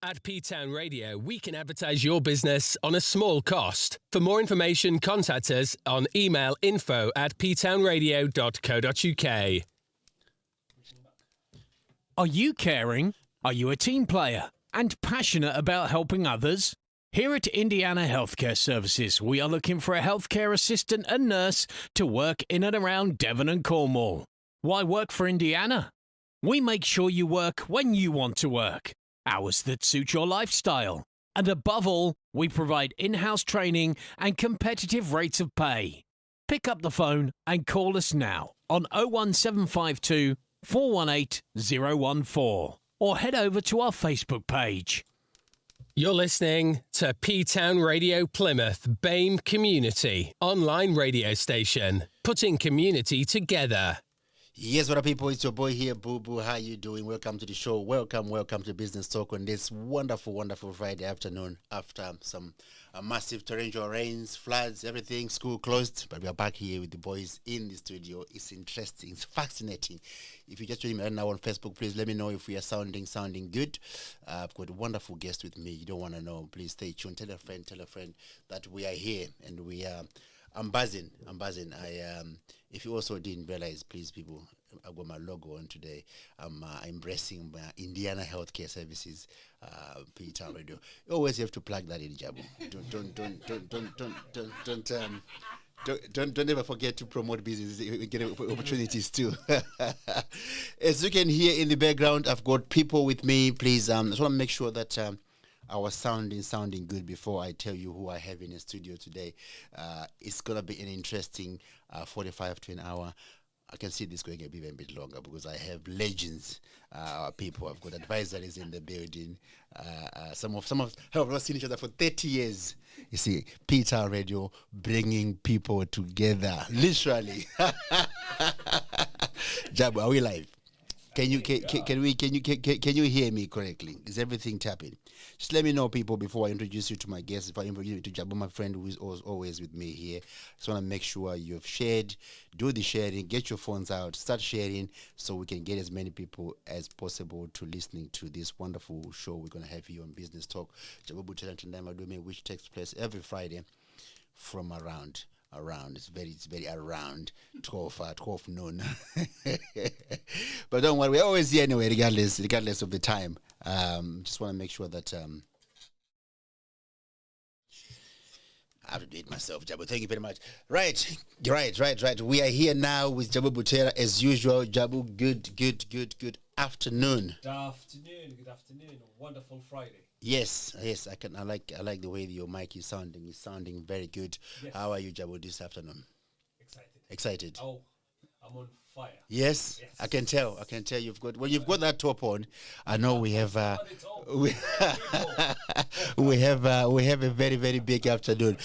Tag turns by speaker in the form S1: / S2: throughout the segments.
S1: At P-Town Radio, we can advertise your business on a small cost. For more information, contact us on email info@ptownradio.co.uk.
S2: Are you caring? Are you a team player and passionate about helping others? Here at Indiana Healthcare Services, we are looking for a healthcare assistant and nurse to work in and around Devon and Cornwall. Why work for Indiana? We make sure you work when you want to work, hours that suit your lifestyle. And above all, we provide in-house training and competitive rates of pay. Pick up the phone and call us now on 01752 418 014 or head over to our Facebook page.
S1: You're listening to P-Town Radio Plymouth, BAME Community, online radio station, putting community together.
S3: Yes, what up, people? It's your boy here, Boo Boo. How you doing? Welcome to the show. Welcome to Business Talk on this wonderful Friday afternoon after some massive torrential rains, floods, everything, school closed. But we are back here with the boys in the studio. It's interesting. It's fascinating. If you just join me right now on Facebook, please let me know if we are sounding good. I've got a wonderful guest with me. You don't want to know. Please stay tuned. Tell a friend that we are here and we are. I'm buzzing. If you also didn't realize, please, people, I've got my logo on today. I'm embracing Indiana Healthcare Services, P-Town Radio. You always have to plug that in, Jabo. Don't ever forget to promote business. We get opportunities too. As you can hear in the background, I've got people with me. Please, I just want to make sure that I was sounding good before I tell you who I have in the studio today. It's going to be an interesting 45 to an hour. I can see this going a bit longer because I have legends, people. I've got advisories in the building. Some of have seen each other for 30 years. You see, P-Town Radio bringing people together, literally. Jabo, are we live? Can you hear me correctly? Is everything tapping? Just let me know, people, before I introduce you to my guest. If I introduce you to Jabo, my friend who is always with me here. Just want to make sure you've shared. Do the sharing. Get your phones out. Start sharing so we can get as many people as possible to listening to this wonderful show we're going to have here on Business Talk. Jabo, Butera, and Tendai, Madume, which takes place every Friday from around. It's very around 12 noon. But don't worry, we're always here anyway, regardless of the time. Just want to make sure that I have to do it myself, Jabo. Thank you very much. Right. We are here now with Jabo Butera as usual. Jabo, good afternoon.
S4: Good afternoon. Wonderful Friday.
S3: Yes. I like the way your mic is sounding. It's sounding very good. Yes. How are you, Jabo, this afternoon? Excited.
S4: Oh, I'm on fire.
S3: Yes. I can tell you've got that top on. I know we have we have a very big afternoon.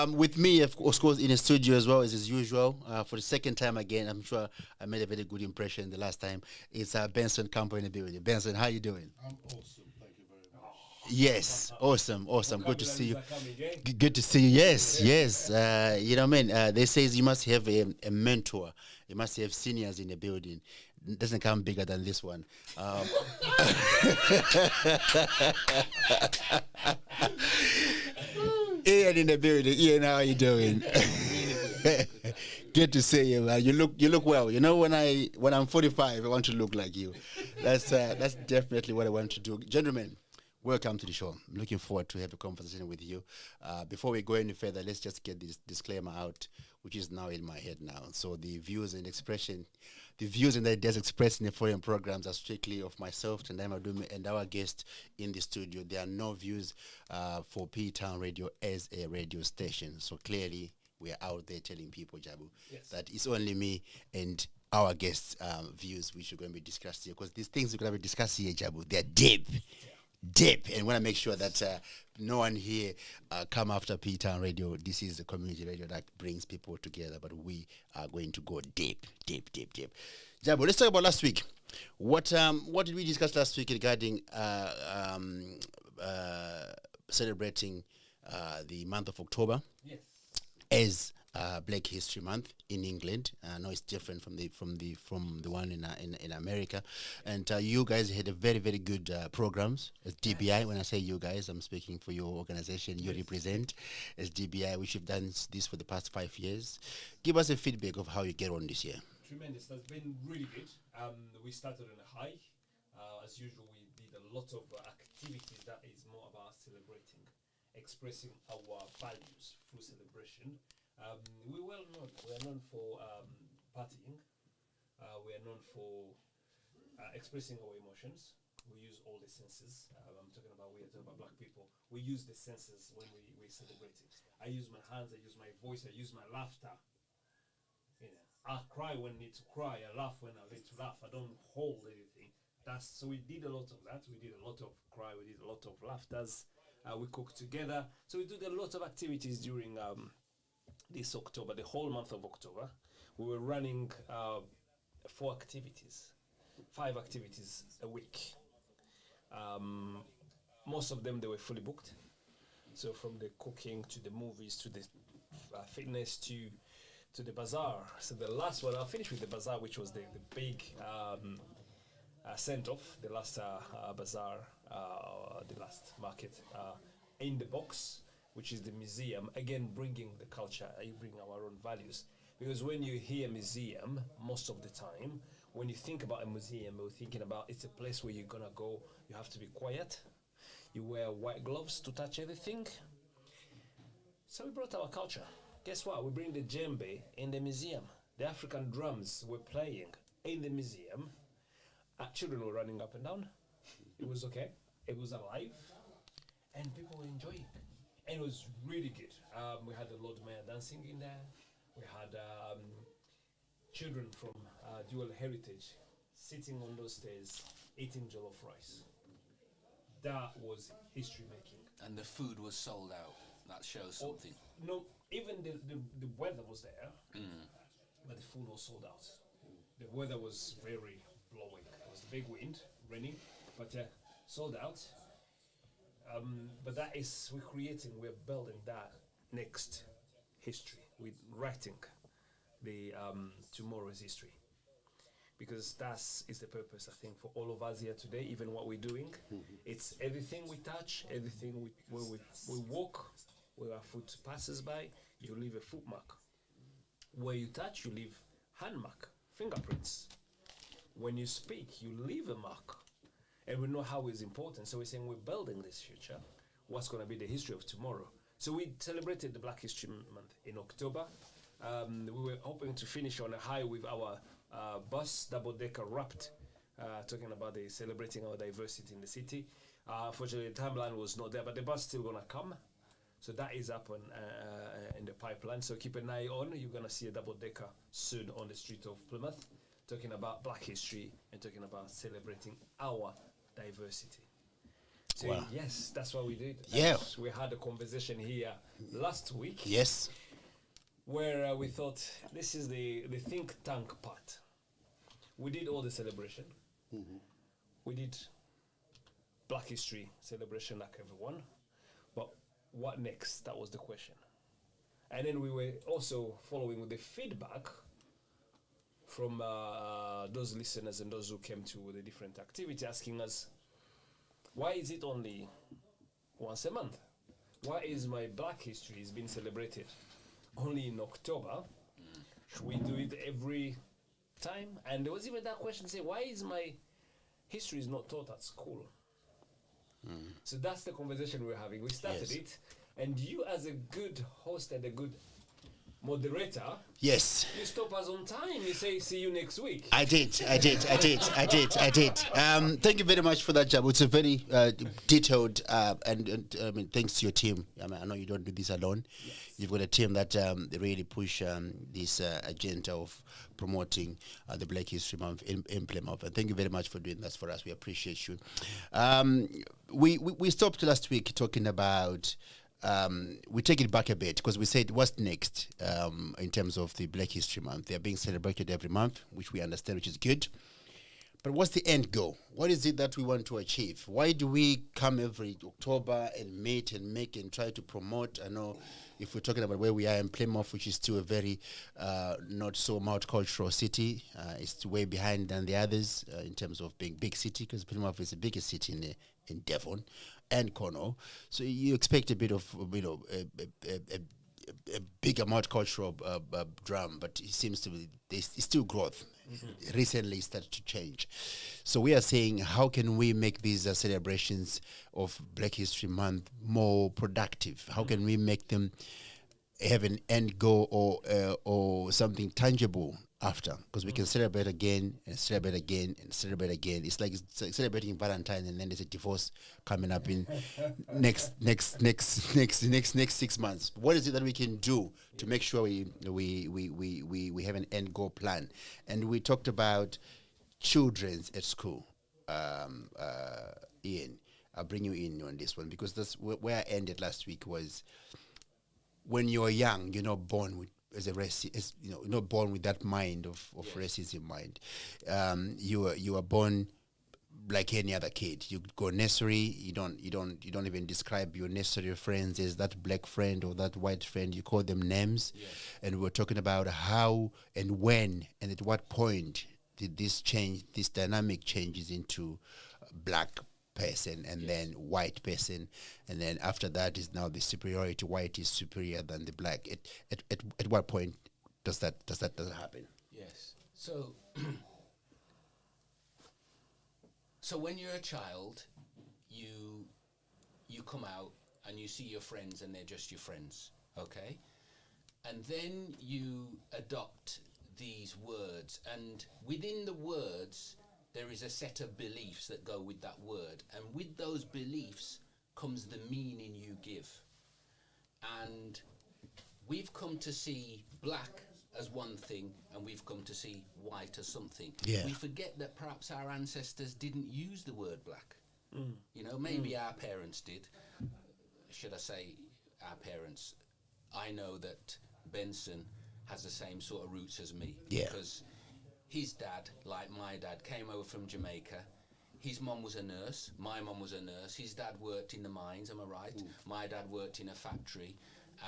S3: With me, of course, in the studio as well as usual. For the second time again, I'm sure I made a very good impression the last time. It's Benson, Campbell in the building. Benson, how you doing?
S5: I'm awesome.
S3: Yes, awesome. Good to see you. Good to see you. Yes. You know what I mean? They say you must have a mentor. You must have seniors in the building. It doesn't come bigger than this one. Ian in the building. Ian, how are you doing? Good to see you, man. You look well. You know, when I'm 45, I want to look like you. That's definitely what I want to do, gentlemen. Welcome to the show. I'm looking forward to have a conversation with you. Before we go any further, let's just get this disclaimer out, which is now in my head now. So the views and the ideas expressed in the following programs are strictly of myself, Tendai, Madume, and our guest in the studio. There are no views for P-Town Radio as a radio station. So clearly, we are out there telling people, Jabo, that it's only me and our guests' views which are going to be discussed here. Because these things we're going to be discussed here, Jabo, they're deep, and want to make sure that no one here come after P-Town Radio. This is the community radio that brings people together, but we are going to go deep. Jabo, let's talk about last week. What did we discuss last week regarding celebrating the month of October?
S4: Yes.
S3: as Black History Month in England. I know it's different from the one in America, and you guys had a very very good programs as DBI. When I say you guys, I'm speaking for your organization you represent as DBI, which you've done this for the past 5 years. Give us a feedback of how you get on this year.
S4: Tremendous. That's been really good. We started on a high. As usual, we did a lot of activities that is more about celebrating, expressing our values through celebration. We're well known. We are known for partying. We are known for expressing our emotions. We use all the senses. I'm talking about black people. We use the senses when we celebrate it. I use my hands. I use my voice. I use my laughter. You know, I cry when I need to cry. I laugh when I need to laugh. I don't hold anything. So we did a lot of that. We did a lot of cry. We did a lot of laughters. We cooked together. So we did a lot of activities during this October, the whole month of October. We were running 5 activities a week. Most of them, they were fully booked. So from the cooking to the movies to the fitness to the bazaar. So the last one, I'll finish with the bazaar, which was the big send-off, the last bazaar, the last market in the box, which is the museum, again bringing the culture, you bring our own values. Because when you hear museum, most of the time, when you think about a museum, you're thinking about it's a place where you're gonna go, you have to be quiet, you wear white gloves to touch everything. So we brought our culture. Guess what? We bring the djembe in the museum. The African drums were playing in the museum. Children were running up and down. It was okay. It was alive. And people were enjoying. And it was really good. We had a Lord Mayor dancing in there. We had children from dual heritage sitting on those stairs eating jollof rice. That was history making.
S5: And the food was sold out. That shows something.
S4: No, even the weather was there, but the food was sold out. The weather was very blowing. It was a big wind, raining, but sold out. But that is, we're building that next history. We're writing the tomorrow's history. Because that is the purpose, I think, for all of us here today, even what we're doing. It's everything we touch, everything we walk, where our foot passes by, you leave a foot mark. Where you touch, you leave hand mark, fingerprints. When you speak, you leave a mark. And we know how it's important. So we're saying we're building this future. What's going to be the history of tomorrow? So we celebrated the Black History Month in October. We were hoping to finish on a high with our bus, double-decker wrapped, talking about celebrating our diversity in the city. Unfortunately, the timeline was not there, but the bus still going to come. So that is up in the pipeline. So keep an eye on. You're going to see a double-decker soon on the street of Plymouth, talking about Black history and talking about celebrating our diversity. So
S3: wow.
S4: Yes, that's what we did.
S3: Yeah.
S4: We had a conversation here last week.
S3: Yes.
S4: Where we thought this is the think tank part. We did all the celebration. We did Black history celebration like everyone. But what next? That was the question. And then we were also following with the feedback from those listeners and those who came to the different activity, asking us, why is it only once a month? Why is my Black history is being celebrated only in October? Should we do it every time? And there was even that question, say, why is my history is not taught at school? So that's the conversation we're having. We started it, and you as a good host and a good moderator,
S3: yes,
S4: you stop us on time. You say, see you next week.
S3: I did. Thank you very much for that, Jabo. It's a very detailed and I mean, thanks to your team. I know you don't do this alone. Yes. You've got a team that really push this agenda of promoting the Black History Month in Plymouth. And thank you very much for doing that for us. We appreciate you. We stopped last week talking about. We take it back a bit because we said what's next in terms of the Black History Month. They are being celebrated every month, which we understand, which is good. But what's the end goal? What is it that we want to achieve? Why do we come every October and meet and make and try to promote? I know if we're talking about where we are in Plymouth, which is still a very not so multicultural city, it's way behind than the others in terms of being big city, because Plymouth is the biggest city in Devon and Cornwall. So you expect a bit of, a bigger multicultural drum, but it seems to be it's still growth. Recently started to change. So we are saying, how can we make these celebrations of Black History Month more productive? How can we make them have an end goal or something tangible after? Because we can celebrate again and celebrate again and celebrate again. It's like celebrating Valentine, and then there's a divorce coming up in next 6 months. What is it that we can do to make sure we have an end goal plan? And we talked about children's at school. Ian, I'll bring you in on this one, because that's where I ended last week. Was when you're young, you're not born with not born with that mind of racism mind. You are born like any other kid. You go nursery, you don't even describe your nursery friends as that black friend or that white friend. You call them names. Yes. And we're talking about how and when and at what point did this change, this dynamic changes into black person and then white person, and then after that is now the superiority. White is superior than the black. At what point does that happen?
S5: Yes. So so when you're a child, you come out and you see your friends and they're just your friends, okay? And then you adopt these words, and within the words there is a set of beliefs that go with that word, and with those beliefs comes the meaning you give. And we've come to see black as one thing, and we've come to see white as something. Yeah. We forget that perhaps our ancestors didn't use the word black. Maybe our parents did. Should I say our parents? I know that Benson has the same sort of roots as me. Yeah. Because his dad, like my dad, came over from Jamaica. His mum was a nurse. My mum was a nurse. His dad worked in the mines, am I right? My dad worked in a factory.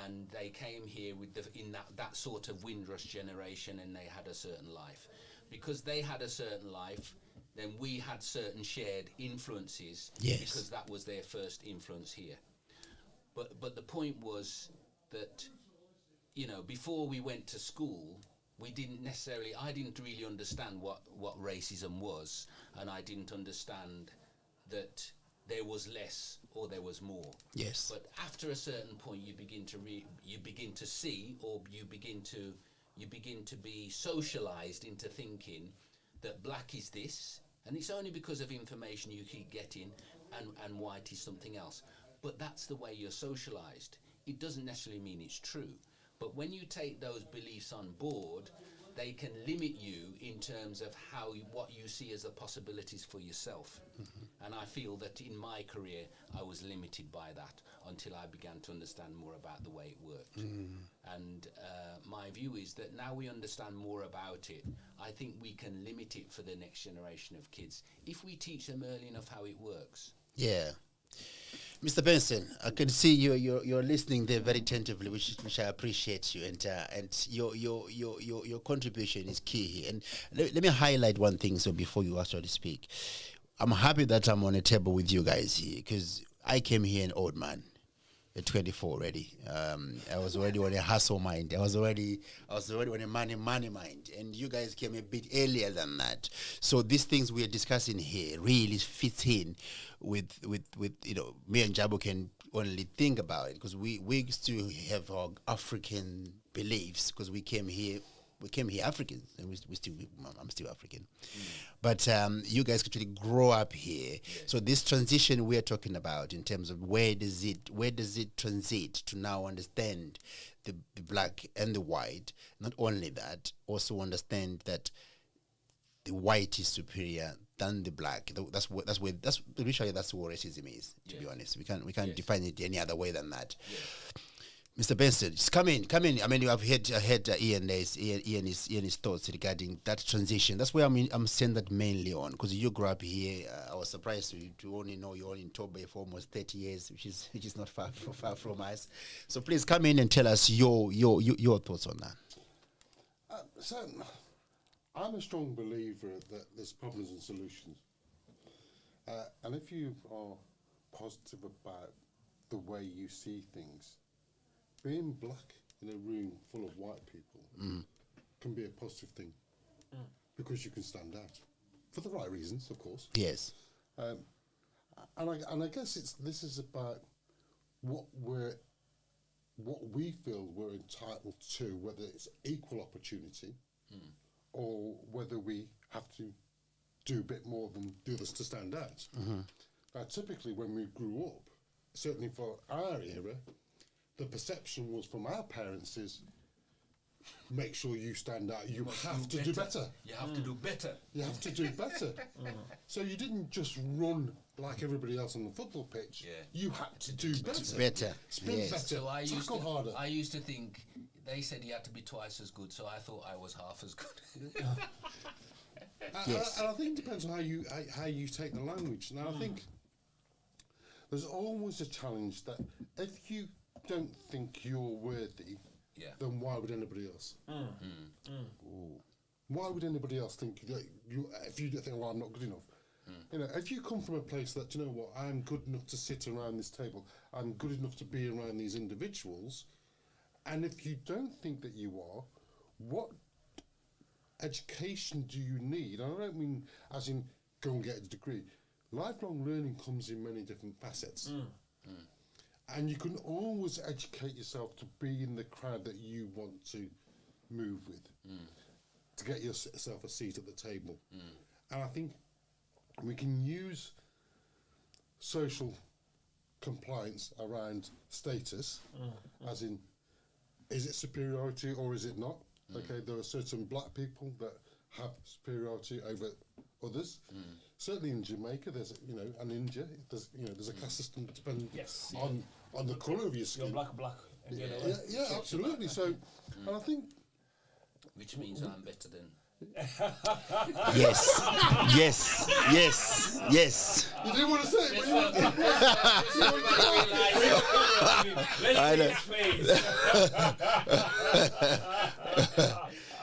S5: And they came here in that sort of Windrush generation, and they had a certain life. Because they had a certain life, then we had certain shared influences. Yes. Because that was their first influence here. But the point was that, before we went to school, I didn't really understand what racism was, and I didn't understand that there was less or there was more. Yes. But after a certain point, you begin to see, or you begin to be socialized into thinking that black is this, and it's only because of information you keep getting, and white is something else. But that's the way you're socialized. It doesn't necessarily mean it's true. But when you take those beliefs on board, they can limit you in terms of what you see as the possibilities for yourself. Mm-hmm. And I feel that in my career, I was limited by that until I began to understand more about the way it worked. Mm-hmm. And my view is that now we understand more about it, I think we can limit it for the next generation of kids if we teach them early enough how it works.
S3: Yeah. Mr. Benson, I can see you're listening there very attentively, which I appreciate you, and your contribution is key here. And let me highlight one thing. So before you actually speak, I'm happy that I'm on a table with you guys here, because I came here an old man, at 24 already. I was already on a hustle mind. I was already on a money mind, and you guys came a bit earlier than that. So these things we are discussing here really fits in with me and Jabo can only think about it, because we still have our African beliefs, because we came here Africans, and I'm still African. But you guys actually grow up here. Yes. So this transition we're talking about in terms of where does it transit to now understand the black and the white? Not only that, also understand that the white is superior than the black. That's what racially that's what racism is. To be honest, we can't define it any other way than that. Yeah. Mr. Benson, just come in. I mean, you have heard Ian his thoughts regarding that transition. That's where I'm saying that mainly on, because you grew up here. I was surprised to only know you're in Toby for almost 30 years, which is not far from us. So please come in and tell us your thoughts on that.
S6: So, I'm a strong believer that there's problems and solutions, and if you are positive about the way you see things, being black in a room full of white people can be a positive thing because you can stand out for the right reasons, of course.
S3: Yes.
S6: And I guess this is about what we feel we're entitled to, whether it's equal opportunity or whether we have to do a bit more than do this to stand out. Now, typically when we grew up, certainly for our era, the perception was from our parents is, make sure you stand out. You have to do better.
S5: You have to do better.
S6: You have to do better. So you didn't just run like everybody else on the football pitch.
S5: Yeah.
S6: You had to do better.
S3: Better.
S6: Sprint
S3: Yes.
S6: better.
S5: So
S6: Tackle harder.
S5: I used to think they said you had to be twice as good, so I thought I was half as good.
S3: Yes.
S6: And I think it depends on how you take the language. Now, I think there's always a challenge that if you don't think you're worthy, then why would anybody else? Why would anybody else think that if you don't think, well, I'm not good enough? You know, if you come from a place that, you know what, I'm good enough to sit around this table, I'm good enough to be around these individuals, and if you don't think that you are, what education do you need? And I don't mean as in go and get a degree. Lifelong learning comes in many different facets. And you can always educate yourself to be in the crowd that you want to move with, to get yourself a seat at the table. And I think we can use social compliance around status, as in, is it superiority or is it not? Okay, there are certain black people that have superiority over others. Certainly in Jamaica, there's and India, there's a caste system depending on the colour of your skin.
S4: You're black. And
S6: Yeah, absolutely. So, and I think,
S5: Which means I'm better than...
S3: Yes.
S6: you didn't want to say it, but
S3: I know.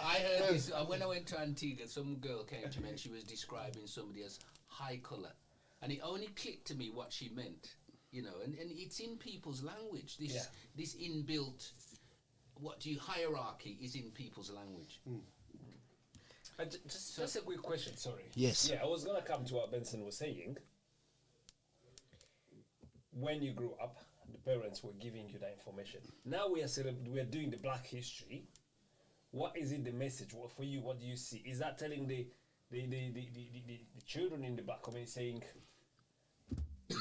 S5: I heard this when I went to Antigua. Some girl came to me and she was describing somebody as high colour, and it only clicked to me what she meant. You know, and it's in people's language. This inbuilt hierarchy is in people's language.
S4: Just a quick question, sorry.
S3: Yes.
S4: Yeah, I was going to come to what Benson was saying. When you grew up, the parents were giving you that information. Now we are doing the Black History. What is it, the message? What for you? What do you see? Is that telling the children in the black community saying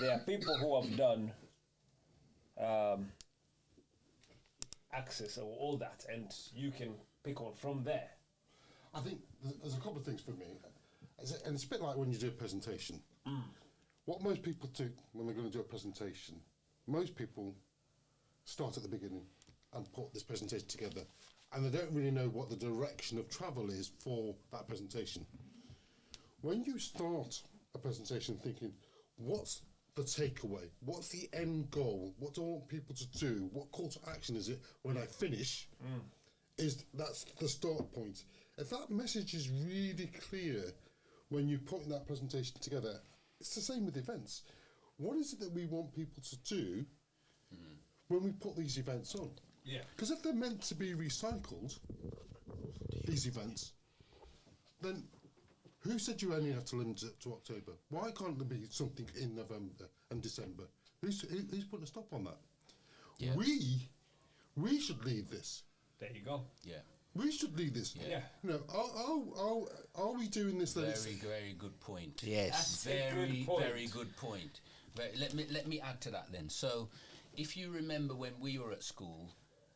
S4: there are people who have done access or all that, and you can pick on from there?
S6: I think there's a couple of things for me, and it's a bit like when you do a presentation. What most people do when they're going to do a presentation, most people start at the beginning and put this presentation together, and they don't really know what the direction of travel is for that presentation. When you start a presentation thinking, what's the takeaway? What's the end goal? What do I want people to do? What call to action is it when I finish? That's the start point. If that message is really clear when you're putting that presentation together, it's the same with events. What is it that we want people to do when we put these events on?
S4: Yeah.
S6: Because if they're meant to be recycled, these events, then who said you only have to limit it to October? Why can't there be something in November and December? Who's putting a stop on that?
S5: Yeah.
S6: We should lead this.
S4: There you go.
S5: Yeah.
S6: We should lead this.
S4: Yeah.
S6: You know, are we doing this?
S5: Very good point.
S3: Yes.
S5: Very good point. Let me add to that then. So, if you remember when we were at school,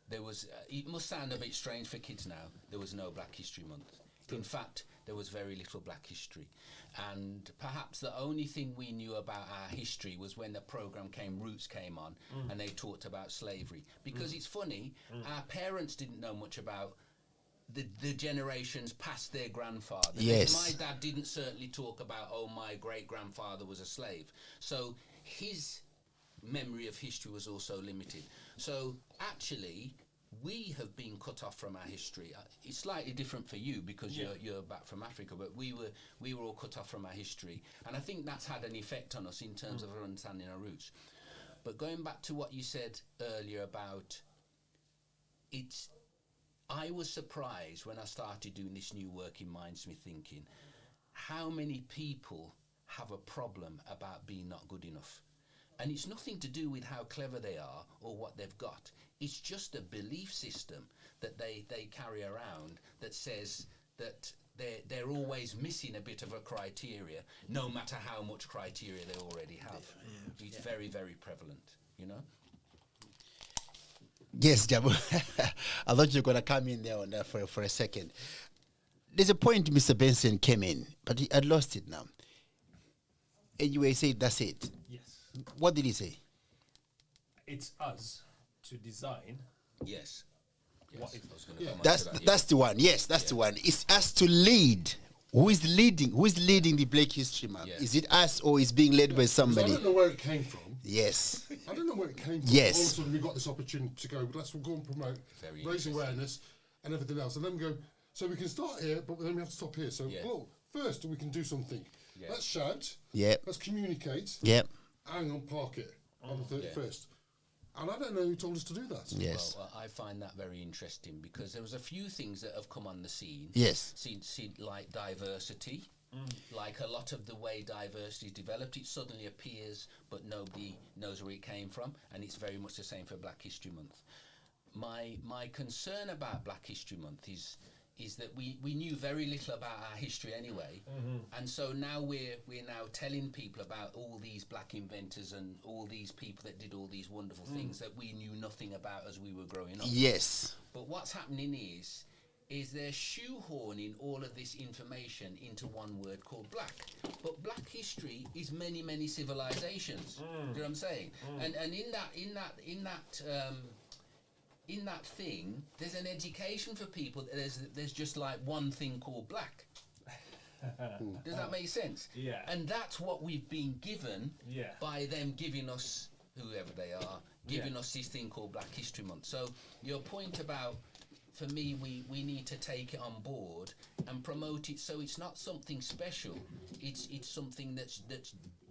S5: there was. It must sound a bit strange for kids now. There was no Black History Month. In fact, there was very little black history. And perhaps the only thing we knew about our history was when the program Roots came on, and they talked about slavery. Because it's funny, our parents didn't know much about the generations past their grandfather.
S3: Yes.
S5: My dad didn't certainly talk about, oh, my great-grandfather was a slave. So his memory of history was also limited. So actually, we have been cut off from our history. It's slightly different for you because you're back from Africa, but we were all cut off from our history, and I think that's had an effect on us in terms of our understanding our roots. But going back to what you said earlier about I was surprised when I started doing this new work in Mindsmith thinking how many people have a problem about being not good enough. And it's nothing to do with how clever they are or what they've got. It's just a belief system that they carry around that says that they're always missing a bit of a criteria, no matter how much criteria they already have. It's very, very prevalent, you know?
S3: Yes, Jabo. I thought you were going to come in there on that for a second. There's a point Mr. Benson came in, but he had lost it now. Anyway, he said, that's it.
S4: Yes.
S3: What did he say?
S4: It's us to design.
S5: Yes.
S4: What is
S3: That's the one. Yes, that's the one. It's us to lead. Who is leading? Who is leading the Black History Month?
S5: Yeah.
S3: Is it us or is being led by somebody?
S6: I don't know where it came from.
S3: Yes.
S6: I don't know where it came from.
S3: Yes.
S6: All of a sudden we got this opportunity to go, let's go and promote,
S5: Very
S6: raise
S5: interesting.
S6: awareness and everything else. And then we go, so we can start here, but then we have to stop here. So, look, first we can do something.
S5: Yeah.
S6: Let's shout.
S3: Yep.
S6: Let's communicate.
S3: Yep.
S6: Hang on, park it on the 31st. And I don't know who told us to do that.
S3: Yes.
S5: Well, I find that very interesting because there was a few things that have come on the scene.
S3: Yes.
S5: Like diversity. Like a lot of the way diversity is developed, it suddenly appears, but nobody knows where it came from, and it's very much the same for Black History Month. My concern about Black History Month is that we knew very little about our history anyway, and so now we're now telling people about all these black inventors and all these people that did all these wonderful things that we knew nothing about as we were growing up.
S3: Yes.
S5: But what's happening is they're shoehorning all of this information into one word called black. But black history is many, many civilizations. Do you know what I'm saying? And in that thing, there's an education for people. There's just like one thing called black. Does that make sense?
S4: Yeah.
S5: And that's what we've been given
S4: Yeah.
S5: by them giving us, whoever they are, giving us this thing called Black History Month. So your point about, for me, we need to take it on board and promote it so it's not something special. It's something that's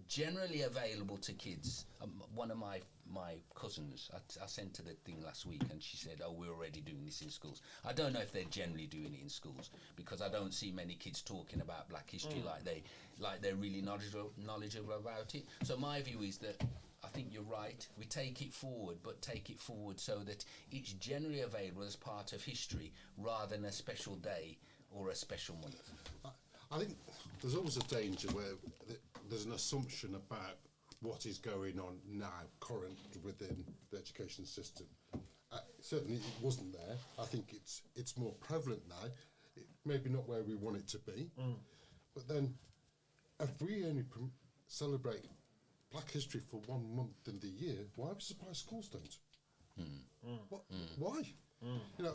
S5: generally available to kids. One of my cousins, I sent her the thing last week, and she said, "Oh, we're already doing this in schools." I don't know if they're generally doing it in schools because I don't see many kids talking about Black history like they're really knowledgeable about it. So my view is that I think you're right. We take it forward, but take it forward so that it's generally available as part of history rather than a special day or a special month.
S6: I think there's always a danger where there's an assumption about what is going on now, current within the education system. Certainly it wasn't there. I think it's more prevalent now. Maybe not where we want it to be. But then if we only celebrate Black history for 1 month in the year, why are we surprised schools don't? Why? You know,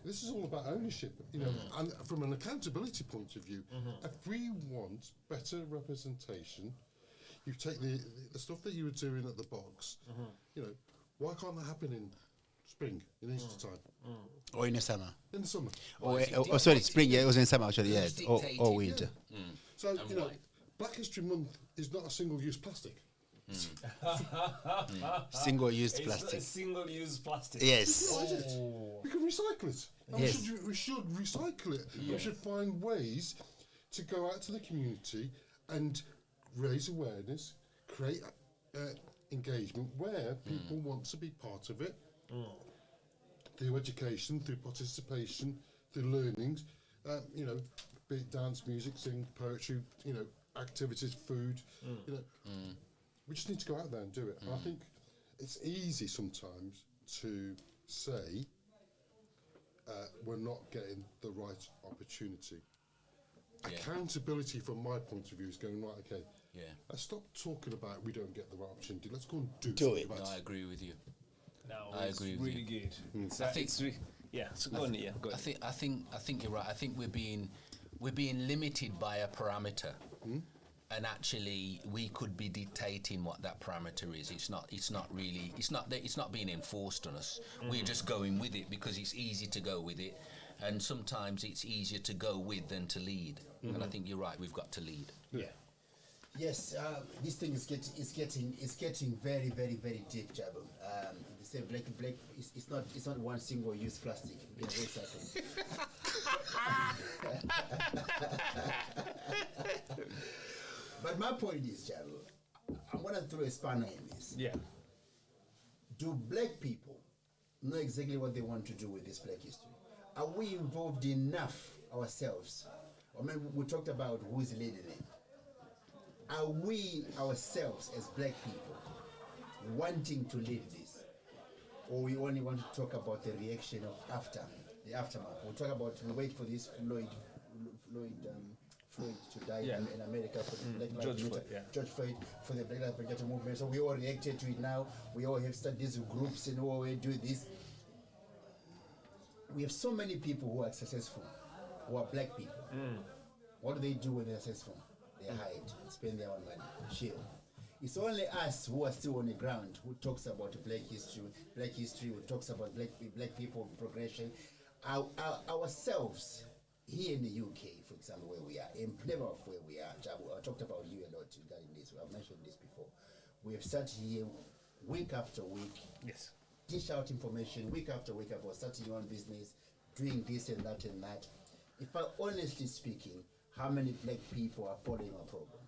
S6: this is all about ownership, you know, and from an accountability point of view, if we want better representation, you take the stuff that you were doing at the box, you know, why can't that happen in spring, in Easter time?
S3: Or in the summer.
S6: In the summer.
S3: Sorry, spring, yeah, it was in summer actually, yeah. Or winter.
S6: So, you know, Black History Month is not a single-use plastic.
S3: Single-use plastic.
S4: Single-use plastic.
S3: Yes.
S6: We can recycle it. And
S3: Yes.
S6: we should recycle it. We should find ways to go out to the community and raise awareness, create engagement where people want to be part of it through education, through participation, through learnings. You know, be it dance, music, sing, poetry, you know, activities, food. You know, we just need to go out there and do it. And I think it's easy sometimes to say we're not getting the right opportunity. accountability from my point of view is going, right, okay,
S5: Yeah.
S6: let's stop talking about we don't get the right opportunity. Let's go and do
S3: Do
S6: something
S3: it.
S6: about
S5: No,
S6: it.
S5: I agree with you.
S4: Now
S5: I
S4: it's
S5: agree with
S4: really
S5: you.
S4: good. It's,
S5: I think-
S4: it's yeah. So go on, yeah. Go
S5: I
S4: on.
S5: think you're right. I think we're being limited by a parameter, and actually we could be dictating what that parameter is. It's not being enforced on us. We're just going with it because it's easy to go with it, and sometimes it's easier to go with than to lead. And I think you're right. We've got to lead.
S4: Yeah.
S3: Yes, this thing is getting very, very, very deep, Jabo. They say black. It's not one single use plastic. You can recycle. But my point is, Jabo, I'm gonna throw a spanner in this.
S4: Yeah.
S3: Do black people know exactly what they want to do with this black history? Are we involved enough ourselves? I mean, we talked about who's leading it. Are we ourselves as black people wanting to lead this? Or we only want to talk about the reaction of the aftermath? We wait for this Floyd to die in America for the Black Lives Matter. George Floyd for the Black Lives Matter movement. So we all reacted to it now. We all have started these groups and all we do this. We have so many people who are successful, who are black people. What do they do when they're successful? They hide, spend their own money, chill. It's only us who are still on the ground who talks about black history, who talks about black people progression. Ourselves here in the UK, for example, where we are, in Plymouth, where we are, Jabo, I talked about you a lot regarding this. I've mentioned this before. We have sat here week after week,
S4: Yes.
S3: dish out information week after week about starting your own business, doing this and that and that. If I honestly speaking, how many black people are following our program?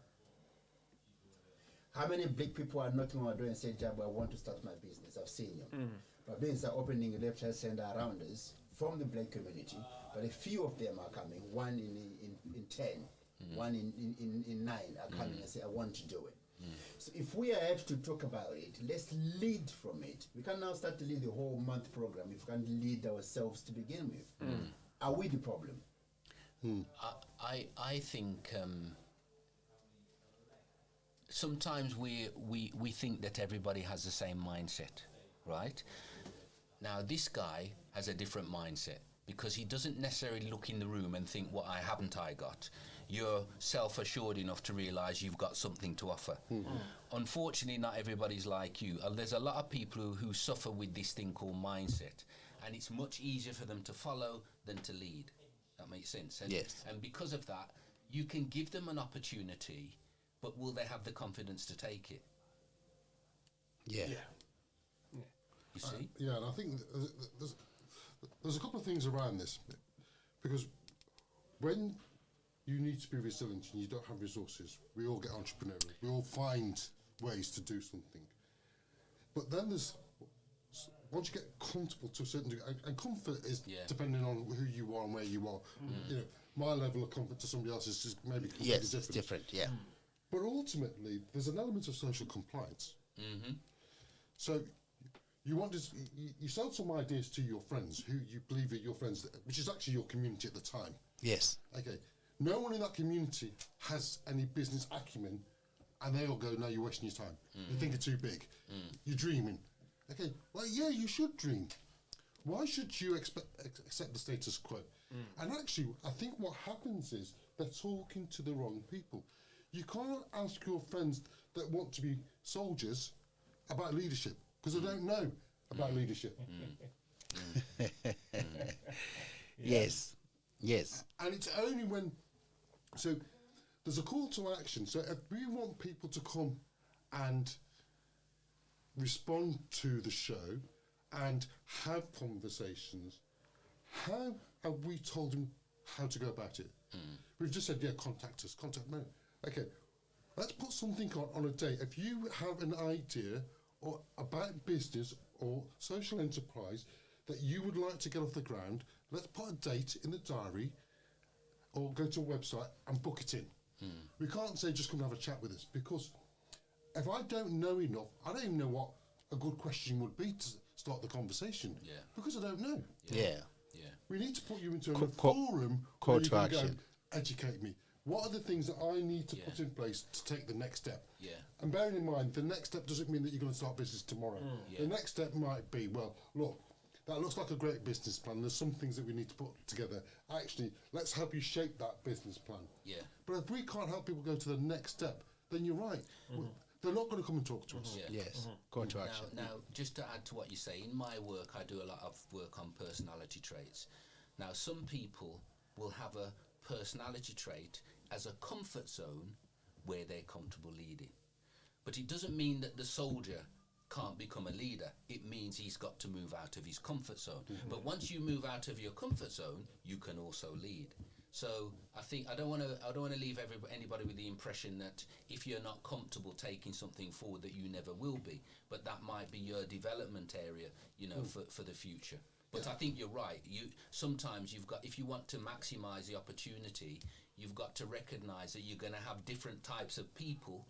S3: How many black people are knocking on our door and saying, Jabo, I want to start my business? I've seen you. But businesses are opening a left, right, center around us from the black community, but a few of them are coming, one in 10, one in 9 are coming and say, I want to do it. So if we are have to talk about it, let's lead from it. We can now start to lead the whole month program if we can lead ourselves to begin with. Are we the problem?
S5: I think sometimes we think that everybody has the same mindset, right? Now this guy has a different mindset because he doesn't necessarily look in the room and think, what haven't I got? You're self-assured enough to realise you've got something to offer. Unfortunately, not everybody's like you. There's a lot of people who suffer with this thing called mindset, and it's much easier for them to follow than to lead. That makes sense. And,
S3: Yes.
S5: and because of that, you can give them an opportunity, but will they have the confidence to take it?
S3: Yeah.
S5: You see?
S6: Yeah, and I think there's a couple of things around this, because when you need to be resilient and you don't have resources, we all get entrepreneurial. We all find ways to do something. But then once you get comfortable to a certain degree, and comfort is depending on who you are and where you are. You know, my level of comfort to somebody else is just maybe completely
S3: Yes,
S6: different.
S3: it's different, yeah.
S6: But ultimately, there's an element of social compliance. So you want to, you sell some ideas to your friends who you believe are your friends, which is actually your community at the time.
S3: Yes.
S6: Okay. No one in that community has any business acumen, and they all go, no, you're wasting your time. You think you're too big. You're dreaming. Okay, well, yeah, you should dream. Why should you accept the status quo? And actually, I think what happens is they're talking to the wrong people. You can't ask your friends that want to be soldiers about leadership, because they don't know about leadership.
S3: Yes. Yes.
S6: And it's only when... So there's a call to action. So if we want people to come and respond to the show and have conversations, how have we told them how to go about it? We've just said, yeah, contact us, contact me. Okay, let's put something on a day. If you have an idea or about business or social enterprise that you would like to get off the ground, let's put a date in the diary or go to a website and book it in. We can't say just come and have a chat with us, because if I don't know enough, I don't even know what a good question would be to start the conversation.
S5: Yeah.
S6: Because I don't know.
S3: Yeah.
S5: Yeah.
S6: We need to put you into a
S3: Call
S6: forum
S3: call
S6: where you
S3: to
S6: can go,
S3: action.
S6: educate me. What are the things that I need to put in place to take the next step?
S5: Yeah.
S6: And bearing in mind, the next step doesn't mean that you're going to start business tomorrow. The next step might be, well, look, that looks like a great business plan. There's some things that we need to put together. Actually, let's help you shape that business plan.
S5: Yeah.
S6: But if we can't help people go to the next step, then you're right. They're not going to come and talk to us.
S5: Yeah.
S3: Yes. Go to action.
S5: Now, just to add to what you say, in my work, I do a lot of work on personality traits. Now, some people will have a personality trait as a comfort zone where they're comfortable leading. But it doesn't mean that the soldier can't become a leader. It means he's got to move out of his comfort zone. But once you move out of your comfort zone, you can also lead. So I think I don't want to leave anybody with the impression that if you're not comfortable taking something forward, that you never will be. But that might be your development area, for the future. But I think you're right. Sometimes if you want to maximise the opportunity, you've got to recognise that you're going to have different types of people,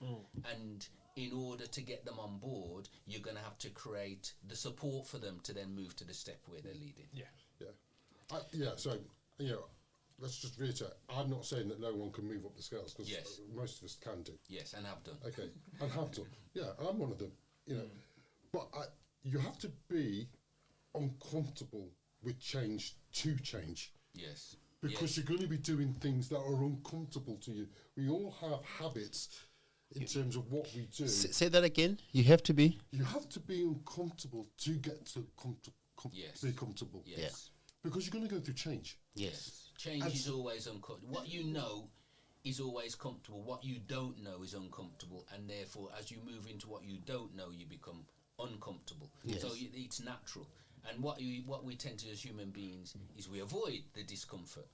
S5: and in order to get them on board, you're going to have to create the support for them to then move to the step where they're leading.
S6: So, let's just reiterate, I'm not saying that no one can move up the scales, because most of us can do.
S5: Yes, and have done.
S6: Okay, and have done. Yeah, I'm one of them, But you have to be uncomfortable with change to change.
S5: Yes.
S6: Because you're going to be doing things that are uncomfortable to you. We all have habits in terms of what we do.
S3: Say that again. You have to be.
S6: You have to be uncomfortable to get to be comfortable.
S5: Yes.
S3: Yeah.
S6: Because you're going to go through change.
S3: Yes.
S5: Change is always uncomfortable. What you know is always comfortable. What you don't know is uncomfortable. And therefore, as you move into what you don't know, you become uncomfortable.
S3: Yes.
S5: So it's natural. And what we tend to do as human beings is we avoid the discomfort.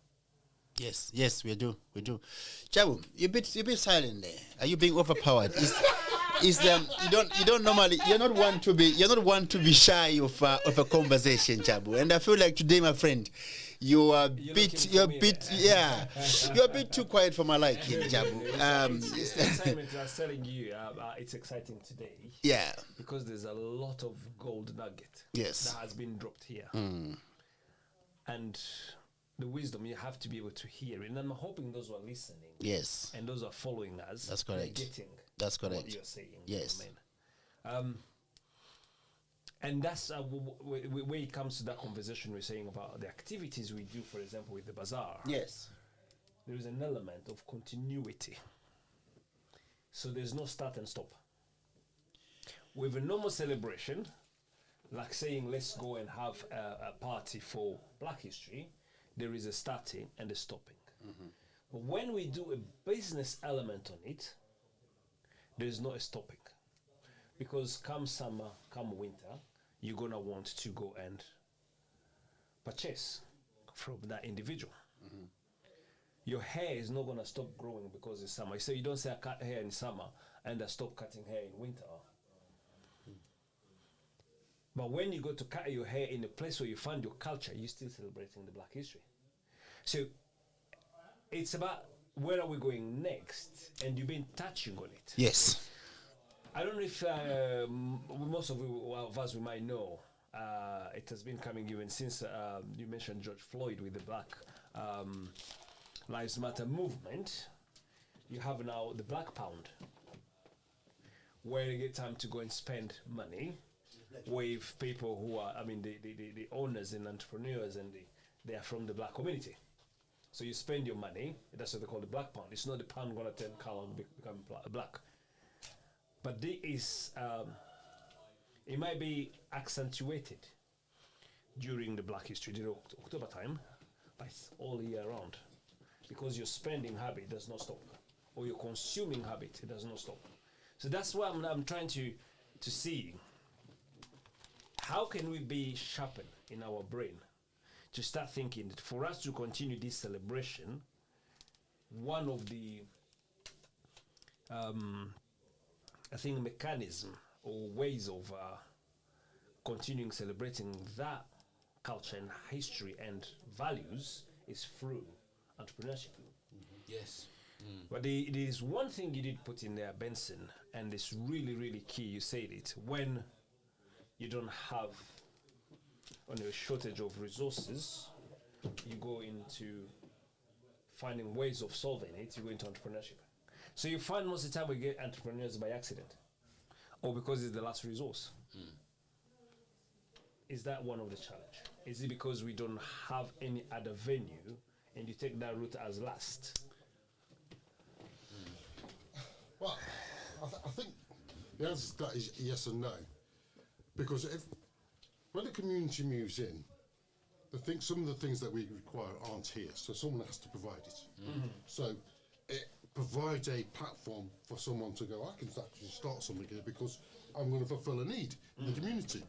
S3: Yes, we do. Jabo, you're a bit silent there. Are you being overpowered? You're not one to be shy of a conversation, Jabo. And I feel like today, my friend, you're a bit too quiet for my liking, Jabo.
S4: It's excitement. I was telling you, it's exciting today.
S3: Yeah.
S4: Because there's a lot of gold nugget.
S3: Yes.
S4: That has been dropped here. And the wisdom you have to be able to hear, and I'm hoping those who are listening, and those who are following us,
S3: that's correct.
S4: Getting
S3: that's correct.
S4: what you're saying.
S3: Yes.
S4: And that's where it comes to that conversation we're saying about the activities we do, for example, with the bazaar.
S3: Yes.
S4: There is an element of continuity. So there's no start and stop. With a normal celebration, like saying let's go and have a party for Black History, there is a starting and a stopping. But when we do a business element on it, there's no stopping. Because come summer, come winter, you're going to want to go and purchase from that individual. Your hair is not going to stop growing because it's summer. So you don't say I cut hair in summer and I stop cutting hair in winter. But when you go to cut your hair in a place where you find your culture, you're still celebrating the Black History. So it's about where are we going next, and you've been touching on it.
S3: Yes.
S4: I don't know if most of us we might know. It has been coming even since you mentioned George Floyd with the Black Lives Matter movement. You have now the Black Pound, where you get time to go and spend money with people who are, the owners and entrepreneurs, and they are from the Black community. So you spend your money, that's what they call the Black Pound. It's not the pound going to turn color and become black. But this is, it might be accentuated during the Black History, October time, but it's all year round. Because your spending habit does not stop, or your consuming habit, it does not stop. So that's why I'm trying to see, how can we be sharpened in our brain to start thinking that for us to continue this celebration, one of the mechanism or ways of continuing celebrating that culture and history and values is through entrepreneurship.
S5: Yes.
S4: But there is one thing you did put in there, Benson, and it's really, really key. You said it. When you don't have a shortage of resources, you go into finding ways of solving it, you go into entrepreneurship. So you find most of the time we get entrepreneurs by accident, or because it's the last resource. Is that one of the challenge? Is it because we don't have any other venue, and you take that route as last?
S6: Well, I think the answer to that is yes and no. Because when a community moves in, some of the things that we require aren't here, so someone has to provide it. So it provides a platform for someone to go, I can actually start something here because I'm going to fulfill a need in the community.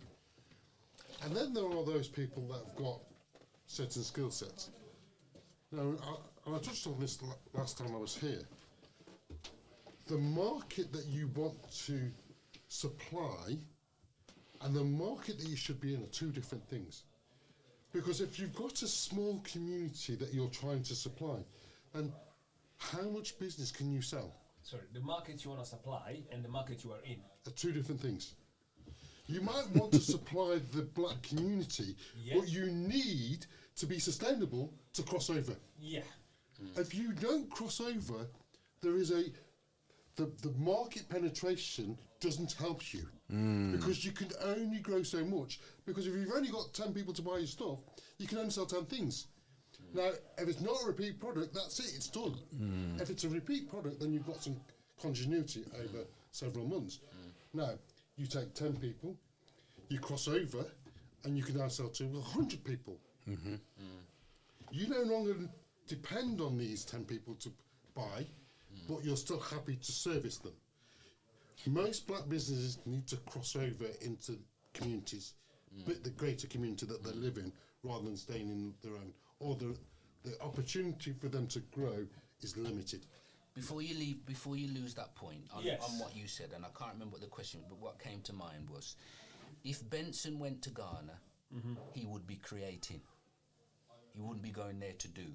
S6: And then there are those people that have got certain skill sets. Now, I touched on this last time I was here. The market that you want to supply and the market that you should be in are two different things. Because if you've got a small community that you're trying to supply, then how much business can you sell?
S4: Sorry, the market you want to supply and the market you are in
S6: Are two different things. You might want to supply the black community, but you need to be sustainable to cross over.
S4: Yeah.
S6: If you don't cross over, there is the market penetration doesn't help you because you can only grow so much. Because if you've only got 10 people to buy your stuff, you can only sell 10 things. Now, if it's not a repeat product, that's it, it's done. If it's a repeat product, then you've got some continuity over several months. Now, you take 10 people, you cross over, and you can now sell to 100 people. You no longer depend on these 10 people to buy, but you're still happy to service them. Most black businesses need to cross over into communities, but the greater community that they live in, rather than staying in their own. Or the opportunity for them to grow is limited.
S5: Before you lose that point on what you said, and I can't remember what the question, but what came to mind was, if Benson went to Ghana, he would be creating. He wouldn't be going there to do.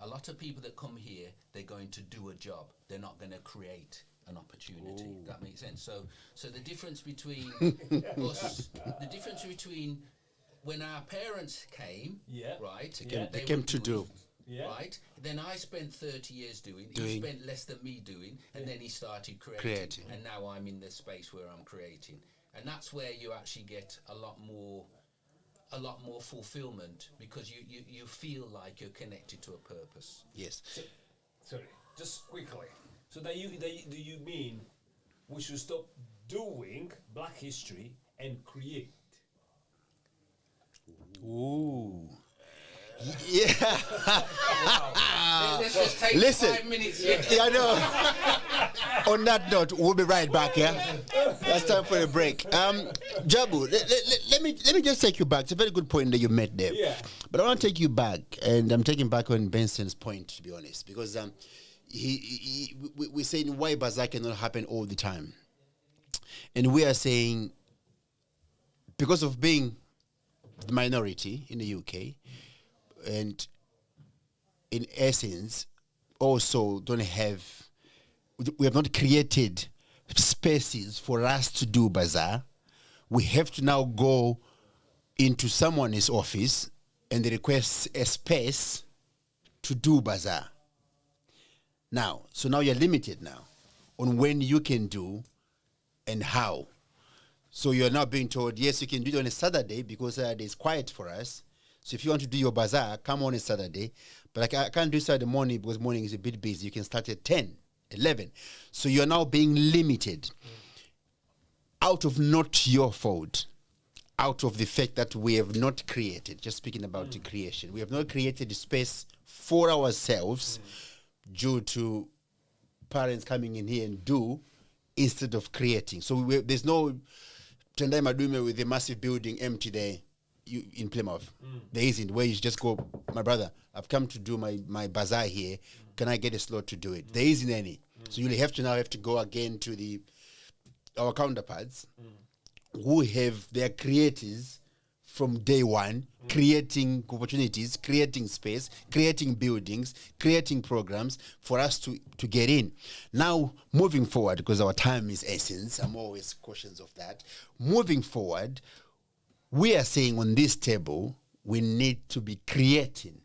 S5: A lot of people that come here, they're going to do a job. They're not going to create an opportunity. That makes sense. So the difference between us, the difference between when our parents came, right?
S3: They came to do.
S5: Right? Then I spent 30 years doing. He spent less than me doing, and then he started creating. And now I'm in the space where I'm creating. And that's where you actually get a lot more fulfillment, because you feel like you're connected to a purpose.
S3: Yes.
S4: Sorry, just quickly. So do you mean we should stop doing Black history and create?
S3: Ooh. Yeah.
S5: Let's just take
S3: Listen.
S5: 5 minutes.
S3: Yeah, I know. On that note, we'll be right back. Yeah, that's time for a break. Jabo, let me just take you back. It's a very good point that you made there.
S4: Yeah.
S3: But I want to take you back, and I'm taking back on Benson's point, to be honest, because we're saying why bazaar cannot happen all the time, and we are saying because of being the minority in the UK, and in essence, also we have not created spaces for us to do bazaar. We have to now go into someone's office and request a space to do bazaar. Now, so now you're limited now on when you can do and how. So you're now being told, yes, you can do it on a Saturday because it's quiet for us. So if you want to do your bazaar, come on a Saturday. But I can't do Saturday morning because morning is a bit busy. You can start at 10, 11. So you're now being limited out of not your fault, out of the fact that we have not created, just speaking about the creation, we have not created the space for ourselves due to parents coming in here and do instead of creating. So there's no Tendai Madume with a massive building empty there in Plymouth. There isn't, where you just go, my brother, I've come to do my bazaar here. Can I get a slot to do it? There isn't any. So you have to go again to our counterparts who have their creators from day one, creating opportunities, creating space, creating buildings, creating programs for us to get in. Now, moving forward, because our time is essence, I'm always cautious of that. Moving forward, we are saying on this table, we need to be creating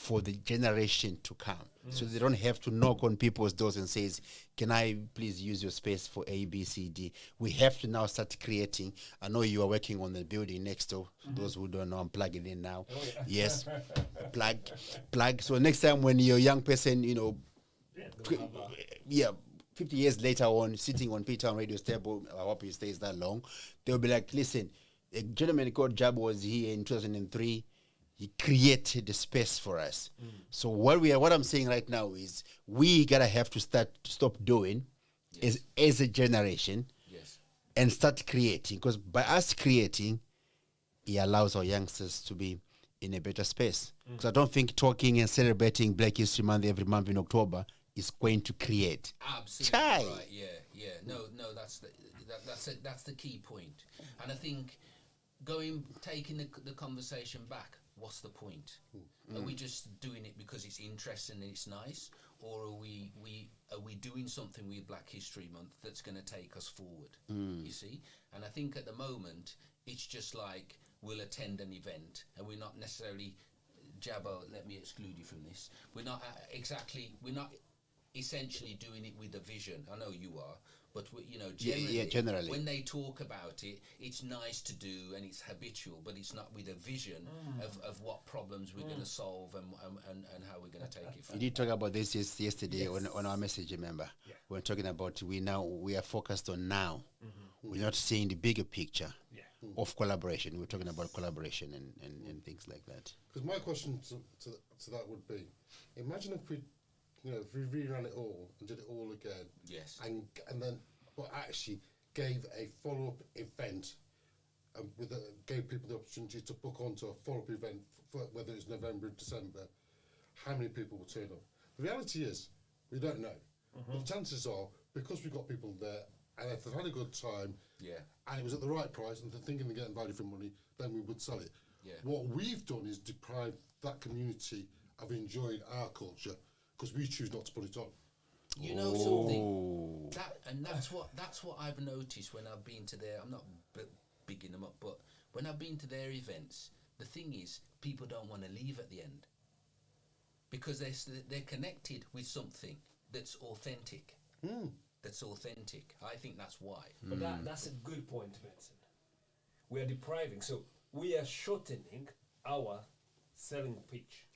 S3: for the generation to come. So they don't have to knock on people's doors and says, can I please use your space for A, B, C, D? We have to now start creating. I know you are working on the building next door. Those who don't know, I'm plugging in now. Yes, plug. So next time when you're a young person, 50 years later on, sitting on P-Town radio's table, I hope he stays that long, they'll be like, listen, a gentleman called Jabo was here in 2003. He created the space for us. So what I'm saying right now is we gotta have to stop doing as a generation and start creating. Because by us creating, it allows our youngsters to be in a better space. Because I don't think talking and celebrating Black History Month every month in October is going to create.
S5: Absolutely right. Yeah. No, that's the key point. And I think taking the conversation back. What's the point? Are we just doing it because it's interesting and it's nice, or are we doing something with Black History Month that's going to take us forward? You see, and I think at the moment it's just like we'll attend an event and we're not necessarily Jabo. Let me exclude you from this. We're not essentially doing it with a vision. I know you are. But generally, when they talk about it, it's nice to do and it's habitual, but it's not with a vision of what problems we're going to solve and how we're going to take it forward.
S3: You did talk about this yesterday on our message, remember? Yeah. We're talking about we are focused on now. We're not seeing the bigger picture of collaboration. We're talking about collaboration and things like that.
S6: Because my question to that would be, imagine if we rerun it all and did it all again.
S5: Yes.
S6: And then, but actually gave a follow-up event, gave people the opportunity to book onto a follow-up event, for whether it's November or December. How many people will turn up? The reality is, we don't know. But the chances are, because we've got people there, and if they've had a good time, and it was at the right price, and they're thinking they're getting value for money, then we would sell it. Yeah. What we've done is deprive that community of enjoying our culture, because we choose not to put it on.
S5: You know something, that's what I've noticed when I've been to their. I'm not bigging them up, but when I've been to their events, the thing is, people don't want to leave at the end because they're connected with something that's authentic. That's authentic. I think that's why.
S4: But that's a good point, Benson. We are depriving, so we are shortening our selling pitch.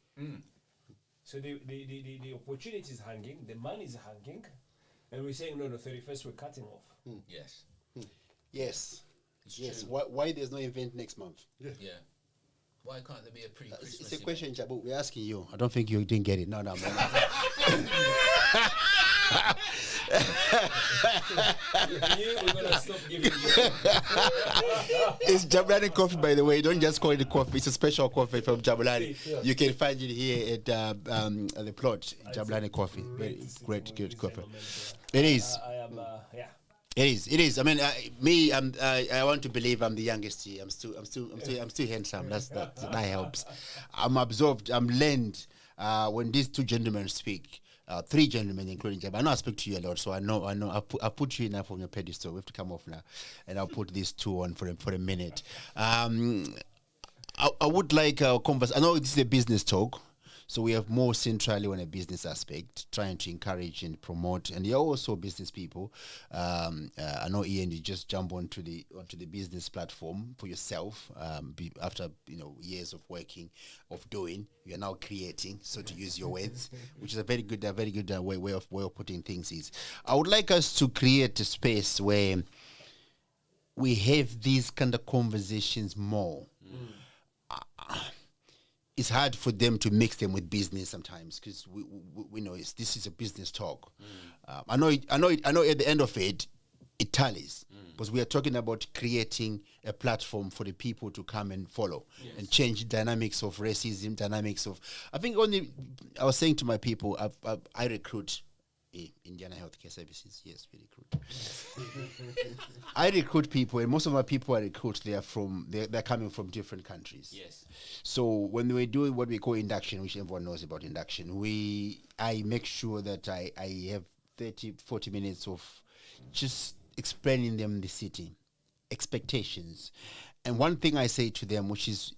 S4: So the opportunity is hanging, the money is hanging, and we're saying, no, 31st we're cutting off.
S5: Yes.
S3: Yes.
S5: It's true.
S3: Why there's no event next month?
S5: Yeah. Why can't there be a pre-Christmas
S3: It's a question, Jabo. We're asking you. I don't think you didn't get it. No, man.
S4: We're going to stop giving you.
S3: It's Jablani coffee, by the way. Don't just call it coffee. It's a special coffee from Jablani. You can find it here at the plot. Jablani coffee. Very great, good coffee. It is. It is. I mean, I want to believe I'm the youngest here. I'm still handsome. That helps. I'm absorbed. I'm learned when these two gentlemen speak. Three gentlemen, including Jabo. I know I speak to you a lot, so I know. I put you enough on your pedestal. We have to come off now, and I'll put these two on for a minute. I would like our converse. I know this is a business talk, so we have more centrally on a business aspect, trying to encourage and promote. And you're also business people. I know Ian, you just jump onto the business platform for yourself. After years of working, of doing, you're now creating. So to use your words, which is a very good way of putting things. Is I would like us to create a space where we have these kind of conversations more. It's hard for them to mix them with business sometimes because we know this is a business talk. I know. At the end of it tallies, because we are talking about creating a platform for the people to come and follow and change dynamics of racism, dynamics of. I think I was saying to my people, I recruit. Indiana Healthcare Services, yes, we recruit. I recruit people, and most of my people I recruit, they're coming from different countries.
S5: Yes.
S3: So when we're doing what we call induction, which everyone knows about induction, I make sure that I have 30, 40 minutes of just explaining them the city, expectations. And one thing I say to them, which is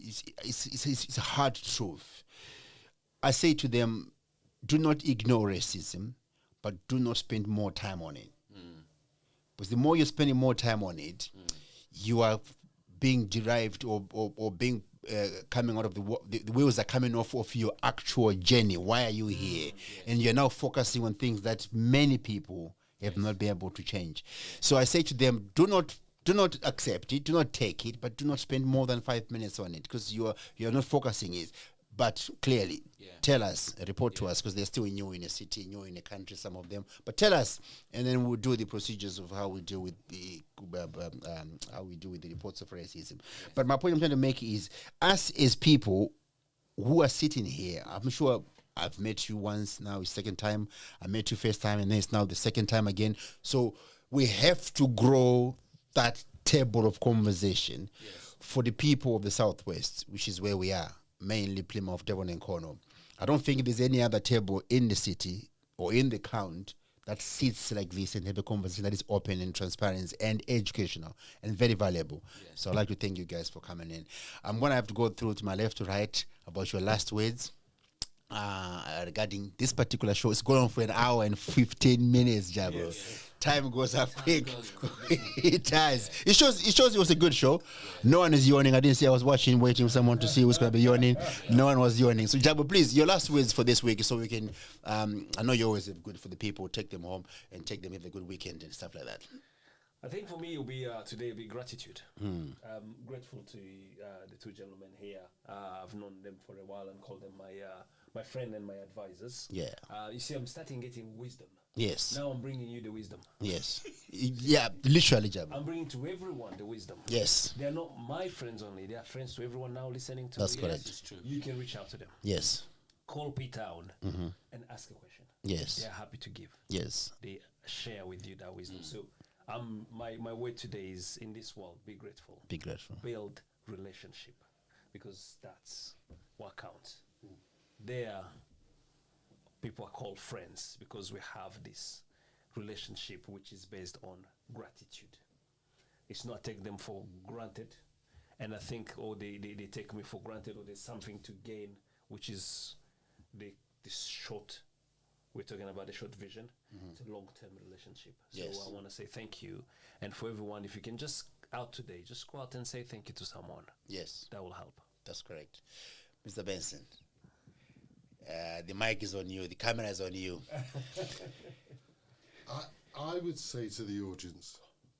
S3: a hard truth, I say to them, do not ignore racism, but do not spend more time on it. Because the more you're spending more time on it, you are being derived or being coming out of the wheels are coming off of your actual journey. Why are you here? And you're now focusing on things that many people have not been able to change. So I say to them, do not accept it, do not take it, but do not spend more than 5 minutes on it, because you're not focusing it. But clearly, tell us, report to us, because they're still new in a city, new in a country, some of them. But tell us, and then we'll do the procedures of how we deal with the reports of racism. But my point I'm trying to make is, us as people who are sitting here, I'm sure I've met you once, now it's second time. I met you first time, and then it's now the second time again. So we have to grow that table of conversation for the people of the Southwest, which is where we are. Mainly Plymouth, Devon and Cornwall. I don't think there's any other table in the city or in the county that sits like this and have a conversation that is open and transparent and educational and very valuable. So I'd like to thank you guys for coming in. I'm going to have to go through to my left to right about your last words regarding this particular show. It's going on for an hour and 15 minutes, Jabo. Time goes up quick. It does. It shows it was a good show. No one is yawning. I didn't say I was waiting for someone to see who's going to be yawning. No one was yawning. So Jabo, please, your last words for this week, so we can, I know you're always good for the people, take them home and take them have a good weekend and stuff like that.
S4: I think for me, it'll be today will be gratitude. I'm grateful to the two gentlemen here. I've known them for a while and call them my friend and my advisors.
S3: Yeah.
S4: You see, I'm starting getting wisdom.
S3: Yes.
S4: Now I'm bringing you the wisdom.
S3: Yes. Yeah, literally, Jabo.
S4: I'm bringing to everyone the wisdom.
S3: Yes.
S4: They're not my friends only. They are friends to everyone now listening to
S3: That's
S4: me.
S3: correct.
S4: Yes, you can reach out to them.
S3: Yes.
S4: Call P-Town and ask a question.
S3: Yes.
S4: They're happy to give.
S3: Yes.
S4: They share with you that wisdom. So my word today is, in this world, be grateful.
S3: Be grateful.
S4: Build relationship, because that's what counts. There, people are called friends because we have this relationship which is based on gratitude. It's not take them for granted, and I think they take me for granted, or there's something to gain, which is this short. We're talking about the short vision. It's a long-term relationship. So I want to say thank you. And for everyone, if you can just out today, just go out and say thank you to someone.
S3: Yes.
S4: That will help.
S3: That's correct. Mr. Benson, the mic is on you. The camera is on you.
S6: I would say to the audience,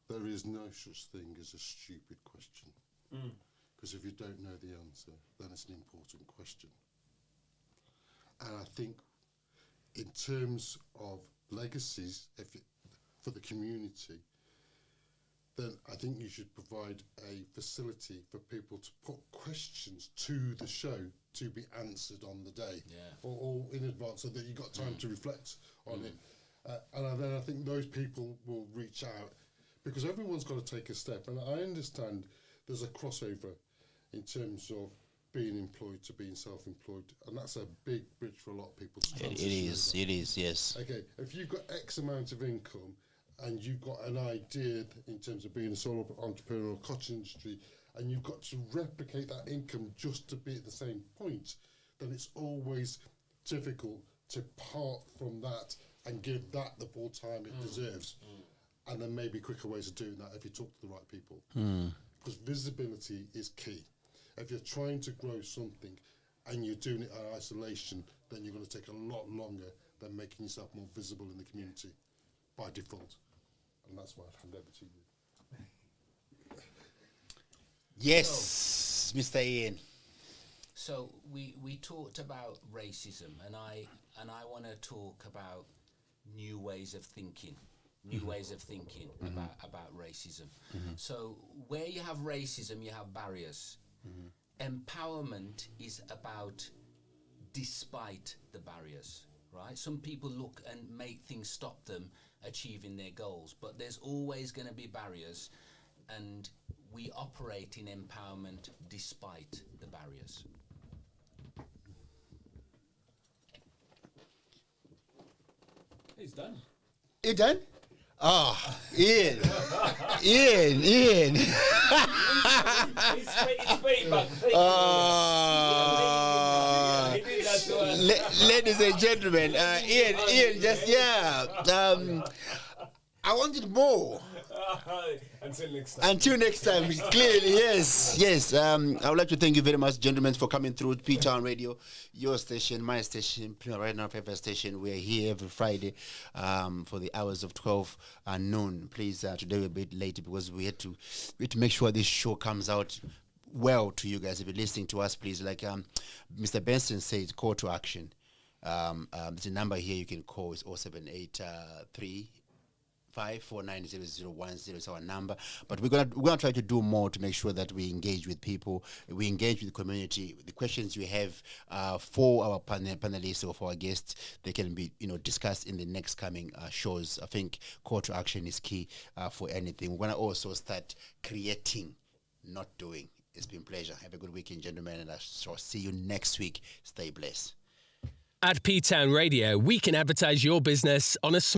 S6: there is no such thing as a stupid question. Because if you don't know the answer, then it's an important question. And I think in terms of legacies for the community, then I think you should provide a facility for people to put questions to the show to be answered on the day or in advance, so that you've got time to reflect on it. And then I think those people will reach out, because everyone's got to take a step. And I understand there's a crossover in terms of being employed to being self-employed, and that's a big bridge for a lot of people to transition.
S3: It is, yes.
S6: Okay, if you've got X amount of income and you've got an idea in terms of being a solo entrepreneur or cottage industry, and you've got to replicate that income just to be at the same point, then it's always difficult to part from that and give that the full time it deserves. And there may be quicker ways of doing that if you talk to the right people. Because visibility is key. If you're trying to grow something and you're doing it in isolation, then you're going to take a lot longer than making yourself more visible in the community by default. And that's why I'd hand over to you.
S3: Yes, Mr. Ian.
S5: So we talked about racism, and I want to talk about new ways of thinking. About racism. So where you have racism, you have barriers. Empowerment is about despite the barriers, right? Some people look and make things stop them achieving their goals, but there's always going to be barriers, and we operate in empowerment despite the barriers.
S4: It's done.
S3: You done? Oh, Ian. Ian.
S4: It's paid back. Thank you.
S3: Let Ladies and gentlemen, Ian, just I wanted more. Until next time, clearly, yes. I would like to thank you very much, gentlemen, for coming through P-Town Radio, your station, my station, right now, favorite station. We are here every Friday for the hours of 12 and noon. Please, today we're a bit late because we had to make sure this show comes out well to you guys. If you're listening to us, please, like Mr. Benson said, call to action. The number here you can call is 0783 5490010 is our number, but we're gonna try to do more to make sure that we engage with people, we engage with the community. The questions you have for our panelists or for our guests, they can be discussed in the next coming shows. I think call to action is key for anything. We're gonna also start creating, not doing. It's been a pleasure. Have a good weekend, gentlemen, and I shall see you next week. Stay blessed.
S1: At P-Town Radio, we can advertise your business on a